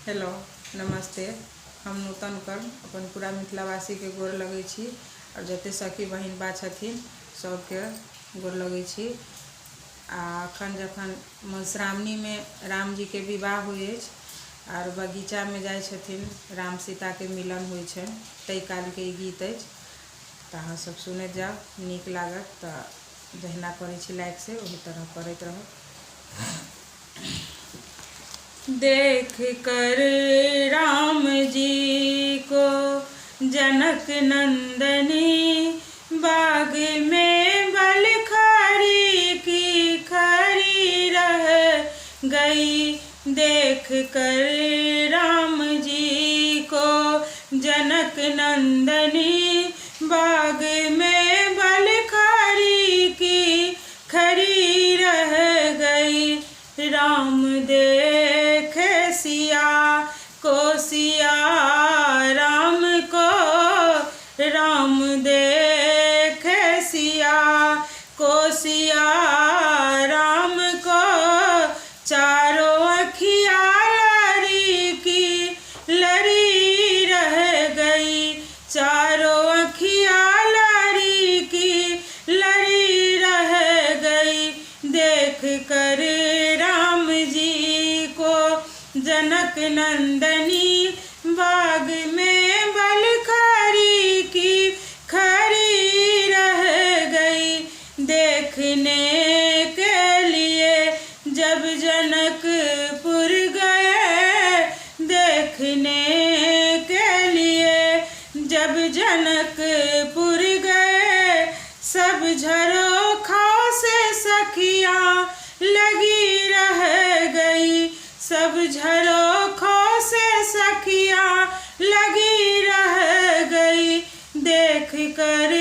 Hello नमस्ते। हम नूतन कर्ण अपन पूरा मिथिलावासी के गोर लगे छी और जते सखी बहिन बा छथिन सबके गोर लगे छी। अखन जखन मधुश्रावणी में राम जी के विवाह हुए और बगीचा में जाय छथिन, राम सीता के मिलन हुई छै, तै काल के गीत अछि। तो अहाँ सब सुनैत जाओ, नीक लागत। तो जहिना करै छी लाइक से वही तरह करैत रहू। देख कर राम जी को जनक नंदनी, बाग में बलखड़ी की खड़ी रह गई। देख कर राम जी को जनक नंदनी, बाग में बलखड़ी की खड़ी रह गई। राम देखे सिया को सिया राम को, राम देखे सिया को सिया राम को, चारों अखियाँ लड़ी की लड़ी रह गई। चारों अखियाँ लड़ी की लड़ी रह गई। देख कर राम जी को जनक नंदनी, बाग में बलखड़ी की खड़ी रह गई। देखने के लिए जब जनकपुर गए, देखने के लिए जब जनकपुर गए, सब झरोखों से सखियाँ लगी रह गई। सब झरोखों से सखियाँ लगी रह गई। देख कर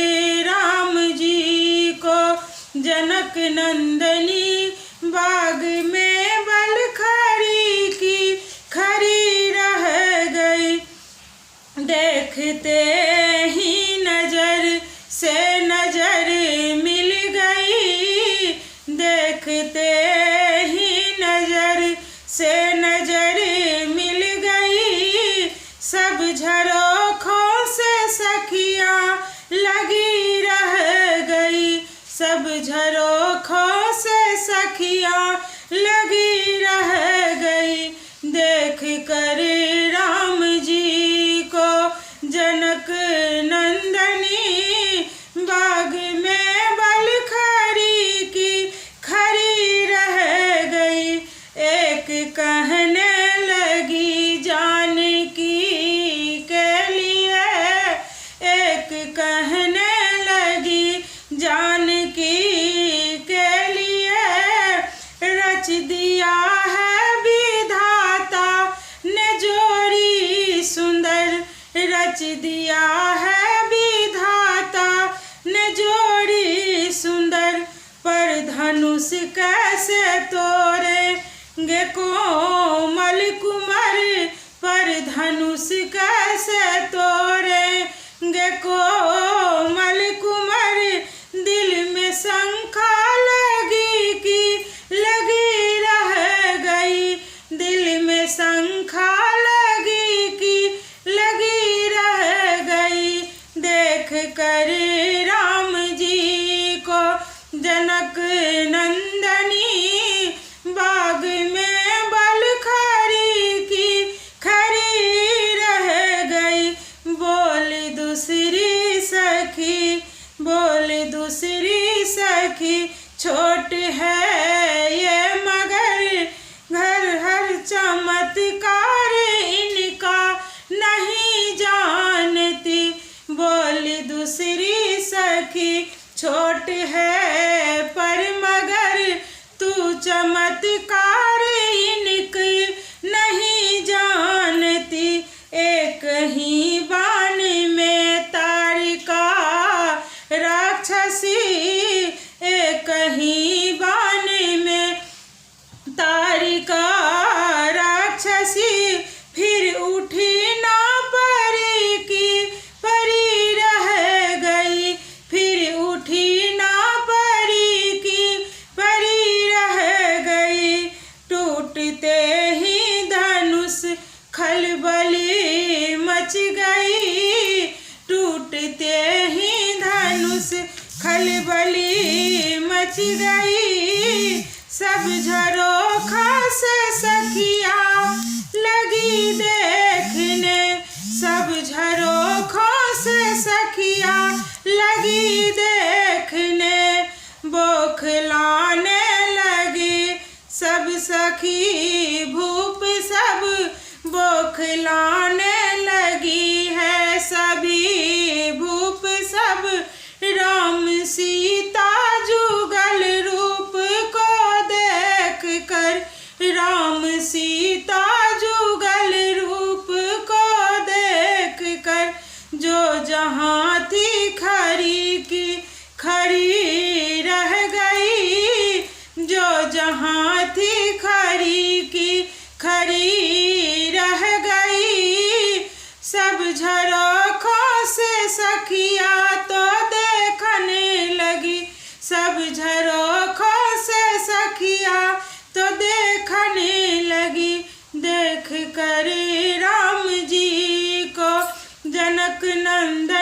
राम जी को जनक नंदनी, बाग में बलखड़ी की खड़ी रह गई। देखते ही नजर से नजर मिल गई। देखते ही नजर से नजर मिल गई। सब झरोखों से सखियाँ लगी रह गई। सब झरोखों से सखियाँ लगी रह गई। देख कर राम जी को जनक नंदनी, बाग में बलखड़ी की खड़ी रह गई। एक कहने लगी जानकी के लिए, एक कहने लगी जानकी के लिए, रच दिया है विधाता ने जोड़ी सुंदर। रच दिया है विधाता ने जोड़ी सुंदर। पर धनुष कैसे तोड़ेंगे कोमल कुंवर, पर धनुष कैसे तोड़ेंगे कोमल कुंवर। दिल में शंका लगी कि लगी रह गई। दिल में शंका लगी कि लगी रह गई। देख कर राम जी को जनक नंदनी, बाग में बलखड़ी की खड़ी रह गई। बोल दूसरी सखी, बोल दूसरी सखी, छोट है ये मगर घर हर चमत्कार इनका नहीं जानती। बोल दूसरी सखी, छोट है पर मगर तू चमत्कार इनकी नहीं जानती। एक ही बाण में तारिका राक्षसी, एक ही बाण में तारिका राक्षसी, फिर उठी ना परी की परी रह गई। फिर उठी ना परी की परी रह गई। टूटते ही धनुष गई। सब झरोखा से सखिया लगी देखने, सब झरोखों से सखिया लगी देखने। बौखलाने लगी सब सखी भूप, सब बौखलाने लगी है सभी भूप। सब राम सीता जुगल रूप को देख कर, राम सीता जुगल रूप को देख कर। जो जहाँ थी खरी की खरी रह गई, जो जहाँ थी खरी की खरी रह गई। सब झरोखों से सखिया तो देखने लगी, सब झरोखों से सखिया तो देखने लगी। देख कर राम जी को जनक नंदन